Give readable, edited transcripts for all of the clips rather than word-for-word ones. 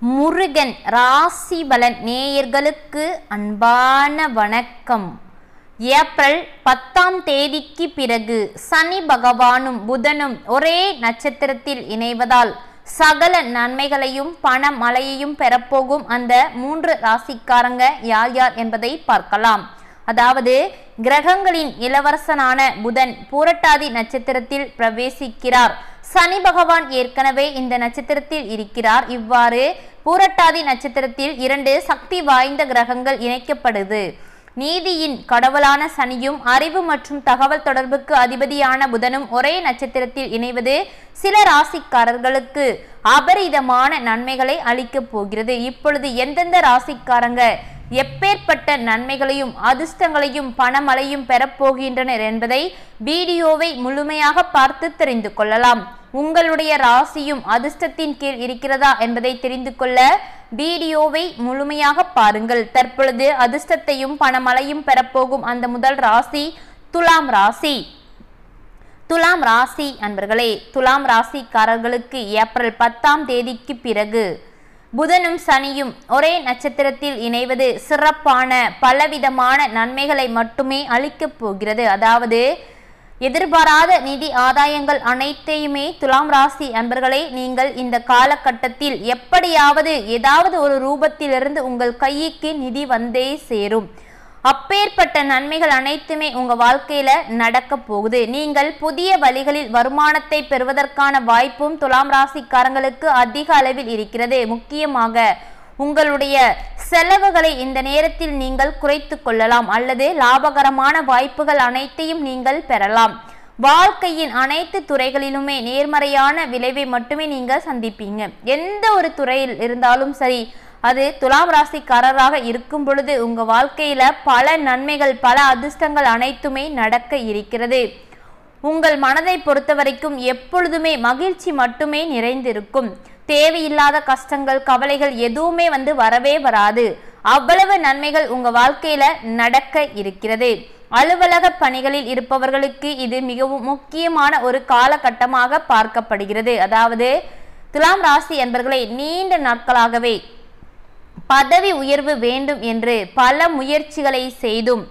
முருகன் ராசி பலன் நேயர்களுக்கு அன்பான வணக்கம். ஏப்ரல் 10ஆம் தேதிக்கு பிறகு சனி பகவானும் புதனும் ஒரே நட்சத்திரத்தில் இணைவதால் சகல நன்மைகளையும் பண மழையையும் பெறப்போகும் அந்த 3 ராசிக்காரங்க யார் யார் என்பதை பார்க்கலாம். அதாவது கிரகங்களின் இளவரசனான புதன் பூரட்டாதி நட்சத்திரத்தில் பிரவேசிக்கிறார். சனி பகவான் ஏற்கனவே இந்த நட்சத்திரத்தில் இருக்கிறார். இவ்வாறு பூரட்டாதி நட்சத்திரத்தில் 2 சக்தி வாய்ந்த கிரகங்கள் இணைக்கப்படுது. நீதியின் கடவுளான சனியும் அறிவு மற்றும் தகவல் தொடர்புக்கு அதிபதியான புதனும் ஒரே நட்சத்திரத்தில் இணைவது சில ராசிக்காரர்களுக்கு அபரிதமான நன்மைகளை அளிக்கப் போகிறது. இப்பொழுது எந்தெந்த ராசிக்காரங்க எப்பேற்பட்ட நன்மைகளையும் அதிர்ஷ்டங்களையும் பணமழையும் பெறப்போகின்றனர் என்பதை வீடியோவை முழுமையாக பார்த்து தெரிந்து கொள்ளலாம். உங்களுடைய ராசியும் அதிர்ஷ்டத்தின் கீழ் இருக்கிறதா என்பதை தெரிந்து கொள்ள வீடியோவை முழுமையாக பாருங்கள். தற்பொழுது அதிர்ஷ்டத்தையும் பணமழையும் பெறப்போகும் அந்த முதல் ராசி துலாம் ராசி. துலாம் ராசி அன்பர்களே, துலாம் ராசிக்காரர்களுக்கு ஏப்ரல் 10ஆம் தேதிக்கு பிறகு புதனும் சனியும் ஒரே நட்சத்திரத்தில் இணைவது சிறப்பான பலவிதமான நன்மைகளை மட்டுமே அளிக்கப் போகிறது. அதாவது எதிர்பாராத நிதி ஆதாயங்கள் அனைத்தையுமே துலாம் ராசி அன்பர்களே நீங்கள் இந்த காலகட்டத்தில் எப்படியாவது ஏதாவது ஒரு ரூபத்திலிருந்து உங்கள் கைக்கு நிதி வந்தே சேரும். அப்பேற்பட்ட நன்மைகள் அனைத்துமே உங்க வாழ்க்கையில நடக்க போகுது. நீங்கள் புதிய வழிகளில் வருமானத்தை பெறுவதற்கான வாய்ப்பும் துலாம் ராசிக்காரங்களுக்கு அதிக அளவில் இருக்கிறது. முக்கியமாக உங்களுடைய செலவுகளை இந்த நேரத்தில் நீங்கள் குறைத்து கொள்ளலாம் அல்லது லாபகரமான வாய்ப்புகள் அனைத்தையும் நீங்கள் பெறலாம். வாழ்க்கையின் அனைத்து துறைகளிலுமே நேர்மறையான விளைவை மட்டுமே நீங்கள் சந்திப்பீங்க. எந்த ஒரு துறையில் இருந்தாலும் சரி, அது துலாம் ராசிக்காரராக இருக்கும் பொழுது உங்க வாழ்க்கையில பல நன்மைகள் பல அதிர்ஷ்டங்கள் அனைத்துமே நடக்க இருக்கிறது. உங்கள் மனதை பொறுத்த வரைக்கும் எப்பொழுதுமே மகிழ்ச்சி மட்டுமே நிறைந்திருக்கும். தேவையில்லாத கஷ்டங்கள் கவலைகள் எதுவுமே வரவே வராது. அவ்வளவு நன்மைகள் உங்க வாழ்க்கையில நடக்க இருக்கிறது. அலுவலக பணிகளில் இருப்பவர்களுக்கு இது மிகவும் முக்கியமான ஒரு காலகட்டமாக பார்க்கப்படுகிறது. அதாவது துலாம் ராசி என்பவர்களை நீண்ட நாட்களாகவே பதவி உயர்வு வேண்டும் என்று பல முயற்சிகளை செய்தும்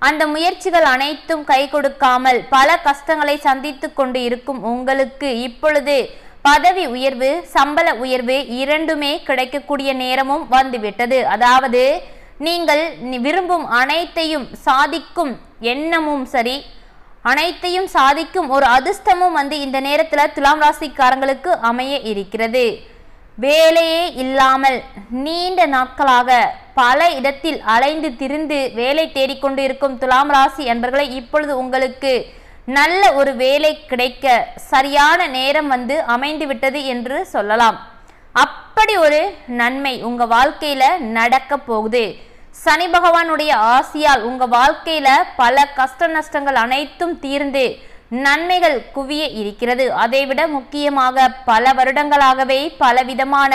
அந்த முயற்சிகள் அனைத்தும் கை கொடுக்காமல் பல கஷ்டங்களை சந்தித்து கொண்டு இருக்கும் உங்களுக்கு இப்பொழுது பதவி உயர்வு சம்பள உயர்வு இரண்டுமே கிடைக்கக்கூடிய நேரமும் வந்துவிட்டது. அதாவது நீங்கள் விரும்பும் அனைத்தையும் சாதிக்கும் எண்ணமும் சரி, அனைத்தையும் சாதிக்கும் ஒரு அதிர்ஷ்டமும் இந்த நேரத்தில் துலாம் ராசிக்காரங்களுக்கு அமைய இருக்கிறது. வேலையே இல்லாமல் நீண்ட நாட்களாக பல இடத்தில் அலைந்து திரிந்து வேலை தேடிக்கொண்டு இருக்கும் துலாம் ராசி என்பவர்களை இப்பொழுது உங்களுக்கு நல்ல ஒரு வேலை கிடைக்க சரியான நேரம் அமைந்து விட்டது என்று சொல்லலாம். அப்படி ஒரு நன்மை உங்க வாழ்க்கையில நடக்க போகுது. சனி பகவானுடைய ஆசியால் உங்க வாழ்க்கையில பல கஷ்ட நஷ்டங்கள் அனைத்தும் தீர்ந்து நன்மைகள் குவிய இருக்கிறது. அதைவிட முக்கியமாக பல வருடங்களாகவே பலவிதமான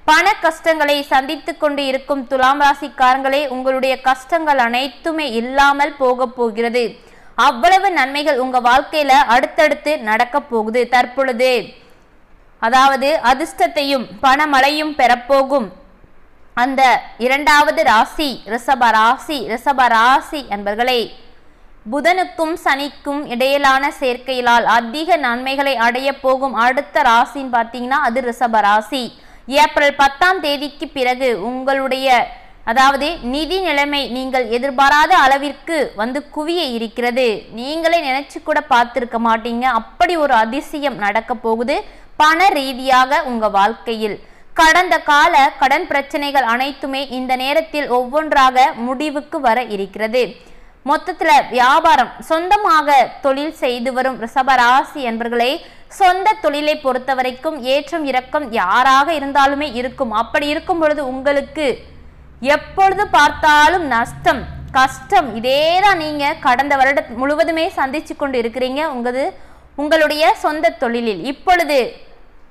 பண கஷ்டங்களை சந்தித்து கொண்டு இருக்கும் துலாம் ராசிக்காரங்களே உங்களுடைய கஷ்டங்கள் அனைத்துமே இல்லாமல் போக போகிறது. அவ்வளவு நன்மைகள் உங்க வாழ்க்கையில அடுத்தடுத்து நடக்க போகுது. தற்பொழுது அதாவது அதிர்ஷ்டத்தையும் பணமழையும் பெறப்போகும் அந்த 2வது ராசி ரிஷப ராசி. ரிஷப ராசி என்பவர்களே, புதனுக்கும் சனிக்கும் இடையிலான சேர்க்கையிலால் அதிக நன்மைகளை அடைய போகும் அடுத்த ராசின்னு பார்த்தீங்கன்னா அது ரிஷப ராசி. ஏப்ரல் 10ஆம் தேதிக்கு பிறகு உங்களுடைய அதாவது நிதி நிலைமை நீங்கள் எதிர்பாராத அளவிற்கு குவிய இருக்கிறது. நீங்களே நினைச்சு கூட பார்த்திருக்க மாட்டீங்க. அப்படி ஒரு அதிசயம் நடக்க போகுது பண ரீதியாக உங்க வாழ்க்கையில். கடந்த கால கடன் பிரச்சனைகள் அனைத்துமே இந்த நேரத்தில் ஒவ்வொன்றாக முடிவுக்கு வர இருக்கிறது. மொத்தத்துல வியாபாரம் சொந்தமாக தொழில் செய்து வரும் ரிஷபராசி என்பவர்களே, சொந்த தொழிலை பொறுத்த வரைக்கும் ஏற்றம் இறக்கம் யாராக இருந்தாலுமே இருக்கும். அப்படி இருக்கும் பொழுது உங்களுக்கு எப்பொழுது பார்த்தாலும் நஷ்டம் கஷ்டம் இதேதான் நீங்க கடந்த வருடம் முழுவதுமே சந்திச்சு கொண்டு இருக்கிறீங்க உங்களுடைய சொந்த தொழிலில். இப்பொழுது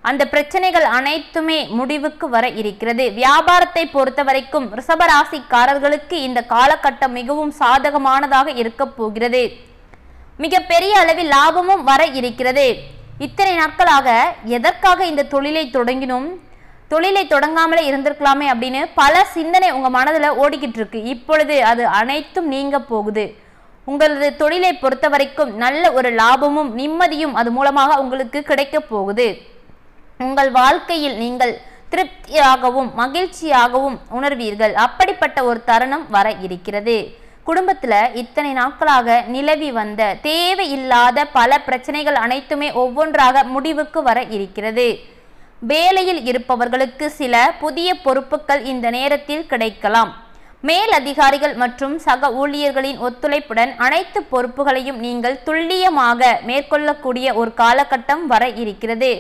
அந்த பிரச்சனைகள் அனைத்துமே முடிவுக்கு வர இருக்கிறது. வியாபாரத்தை பொறுத்த வரைக்கும் ரிஷபராசிக்காரர்களுக்கு இந்த காலகட்டம் மிகவும் சாதகமானதாக இருக்க போகிறது. மிக பெரிய அளவில் லாபமும் வர இருக்கிறது. இத்தனை நாட்களாக எதற்காக இந்த தொழிலை தொடங்கினோம், தொழிலை தொடங்காமலே இருந்திருக்கலாமே அப்படின்னு பல சிந்தனை உங்க மனதுல ஓடிக்கிட்டு இருக்கு. இப்பொழுது அது அனைத்தும் நீங்க போகுது. உங்களது தொழிலை பொறுத்த வரைக்கும் நல்ல ஒரு லாபமும் நிம்மதியும் அது மூலமாக உங்களுக்கு கிடைக்க போகுது. உங்கள் வாழ்க்கையில் நீங்கள் திருப்தியாகவும் மகிழ்ச்சியாகவும் உணர்வீர்கள். அப்படிப்பட்ட ஒரு தருணம் வர இருக்கிறது. குடும்பத்துல இத்தனை நாட்களாக நிலவி வந்த தேவையில்லாத பல பிரச்சனைகள் அனைத்துமே ஒவ்வொன்றாக முடிவுக்கு வர இருக்கிறது. வேலையில் இருப்பவர்களுக்கு சில புதிய பொறுப்புகள் இந்த நேரத்தில் கிடைக்கலாம். மேல் அதிகாரிகள் மற்றும் சக ஊழியர்களின் ஒத்துழைப்புடன் அனைத்து பொறுப்புகளையும் நீங்கள் துல்லியமாக மேற்கொள்ளக்கூடிய ஒரு காலகட்டம் வர இருக்கிறது.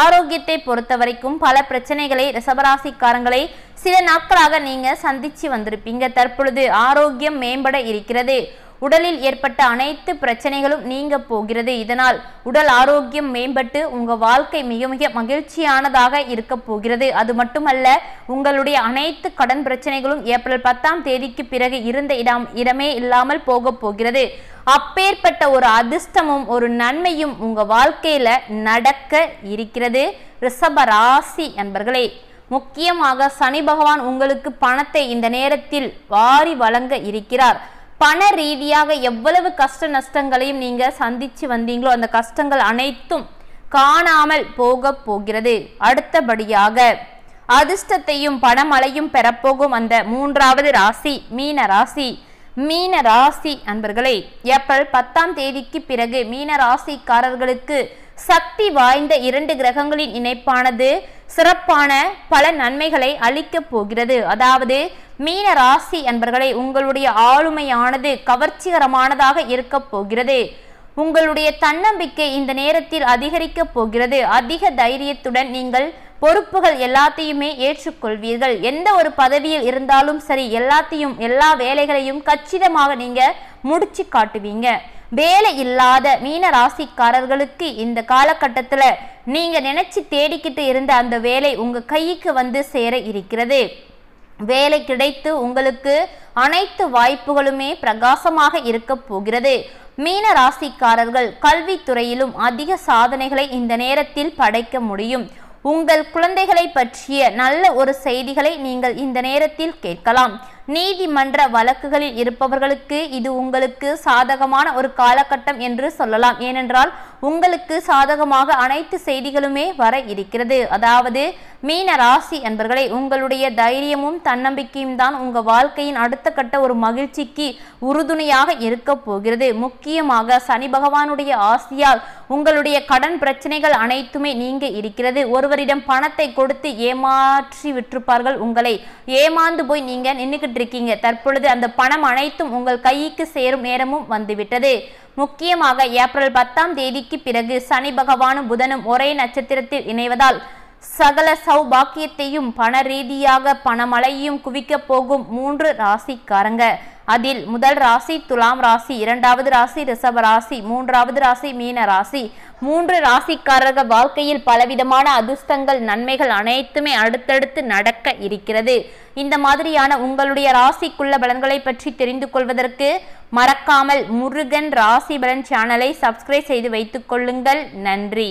ஆரோக்கியத்தை பொறுத்த வரைக்கும் பல பிரச்சனைகளை ரிஷபராசிக்காரங்களை சில நாட்களாக நீங்க சந்திச்சு வந்திருப்பீங்க. தற்பொழுது ஆரோக்கியம் மேம்பட இருக்கிறது. உடலில் ஏற்பட்ட அனைத்து பிரச்சனைகளும் நீங்க போகிறது. இதனால் உடல் ஆரோக்கியம் மேம்பட்டு உங்க வாழ்க்கை மிக மிக மகிழ்ச்சியானதாக இருக்க போகிறது. அது மட்டுமல்ல, உங்களுடைய அனைத்து கடன் பிரச்சனைகளும் ஏப்ரல் 10ஆம் தேதிக்கு பிறகு இருந்த இடமே இல்லாமல் போக போகிறது. அப்பேற்பட்ட ஒரு அதிர்ஷ்டமும் ஒரு நன்மையும் உங்க வாழ்க்கையில நடக்க இருக்கிறது. ரிஷப ராசி அன்பர்களே, முக்கியமாக சனி பகவான் உங்களுக்கு பணத்தை இந்த நேரத்தில் வாரி வழங்க இருக்கிறார். பண ரீதியாக எவ்வளவு கஷ்ட நஷ்டங்களையும் நீங்க சந்திச்சு வந்தீங்களோ அந்த கஷ்டங்கள் அனைத்தும் காணாமல் போக போகிறது. அடுத்தபடியாக அதிர்ஷ்டத்தையும் பணமழையும் பெறப்போகும் அந்த 3வது ராசி மீன ராசி. மீன ராசி அன்பர்களே, ஏப்ரல் 10ஆம் தேதிக்கு பிறகு மீன ராசிக்காரர்களுக்கு சக்தி வாய்ந்த 2 கிரகங்களின் இணைப்பானது சிறப்பான பல நன்மைகளை அளிக்க போகிறது. அதாவது மீன ராசி அன்பர்களே, உங்களுடைய ஆளுமையானது கவர்ச்சிகரமானதாக இருக்க போகிறது. உங்களுடைய தன்னம்பிக்கை இந்த நேரத்தில் அதிகரிக்க போகிறது. அதிக தைரியத்துடன் நீங்கள் பொறுப்புகள் எல்லாத்தையுமே ஏற்றுக்கொள்வீர்கள். எந்த ஒரு பதவியில் இருந்தாலும் சரி, எல்லா வேலைகளையும் கச்சிதமாக நீங்க முடிச்சு காட்டுவீங்க. வேலை இல்லாத மீன ராசிக்காரர்களுக்கு இந்த காலகட்டத்துல நீங்க நினைச்சு தேடிக்கிட்டு இருந்த அந்த வேலை உங்க கைக்கு வந்து சேர இருக்கிறது. வேலை கிடைத்து உங்களுக்கு அனைத்து வாய்ப்புகளுமே பிரகாசமாக இருக்க போகிறது. மீன ராசிக்காரர்கள் கல்வித்துறையிலும் அதிக சாதனைகளை இந்த நேரத்தில் படைக்க முடியும். உங்கள் குழந்தைகளை பற்றிய நல்ல ஒரு செய்திகளை நீங்கள் இந்த நேரத்தில் கேட்கலாம். நீதிமன்ற வழக்குகளில் இருப்பவர்களுக்கு இது உங்களுக்கு சாதகமான ஒரு காலகட்டம் என்று சொல்லலாம். ஏனென்றால் உங்களுக்கு சாதகமாக அனைத்து செய்திகளுமே வர இருக்கிறது. அதாவது மீன ராசி அன்பர்களே, உங்களுடைய தைரியமும் தன்னம்பிக்கையும் தான் உங்க வாழ்க்கையின் அடுத்த கட்ட ஒரு மகிழ்ச்சிக்கு உறுதுணையாக இருக்க போகிறது. முக்கியமாக சனி பகவானுடைய ஆசியால் உங்களுடைய கடன் பிரச்சனைகள் அனைத்துமே நீங்க இருக்கிறது. ஒருவரிடம் பணத்தை கொடுத்து ஏமாற்றி விட்டிருப்பார்கள். உங்களை ஏமாந்து போய் நீங்க நின்றுகிட்டு இருக்கீங்க. தற்பொழுது அந்த பணம் அனைத்தும் உங்கள் கைக்கு சேரும் நேரமும் வந்துவிட்டது. முக்கியமாக ஏப்ரல் 10ஆம் தேதிக்கு பிறகு சனி பகவானும் புதனும் ஒரே நட்சத்திரத்தில் இணைவதால் சகல சௌபாக்கியத்தையும் பண ரீதியாக பணமழையும் குவிக்க போகும் 3 ராசிக்காரங்க. அதில் முதல் ராசி துலாம் ராசி, 2வது ராசி ரிஷப ராசி, 3வது ராசி மீன ராசி. 3 ராசிக்காரர்கள் வாழ்க்கையில் பலவிதமான அதிர்ஷ்டங்கள் நன்மைகள் அனைத்துமே அடுத்தடுத்து நடக்க இருக்கிறது. இந்த மாதிரியான உங்களுடைய ராசிக்குள்ள பலன்களை பற்றி தெரிந்து கொள்வதற்கு மறக்காமல் முருகன் ராசி பலன் சேனலை சப்ஸ்கிரைப் செய்து வைத்துக் கொள்ளுங்கள். நன்றி.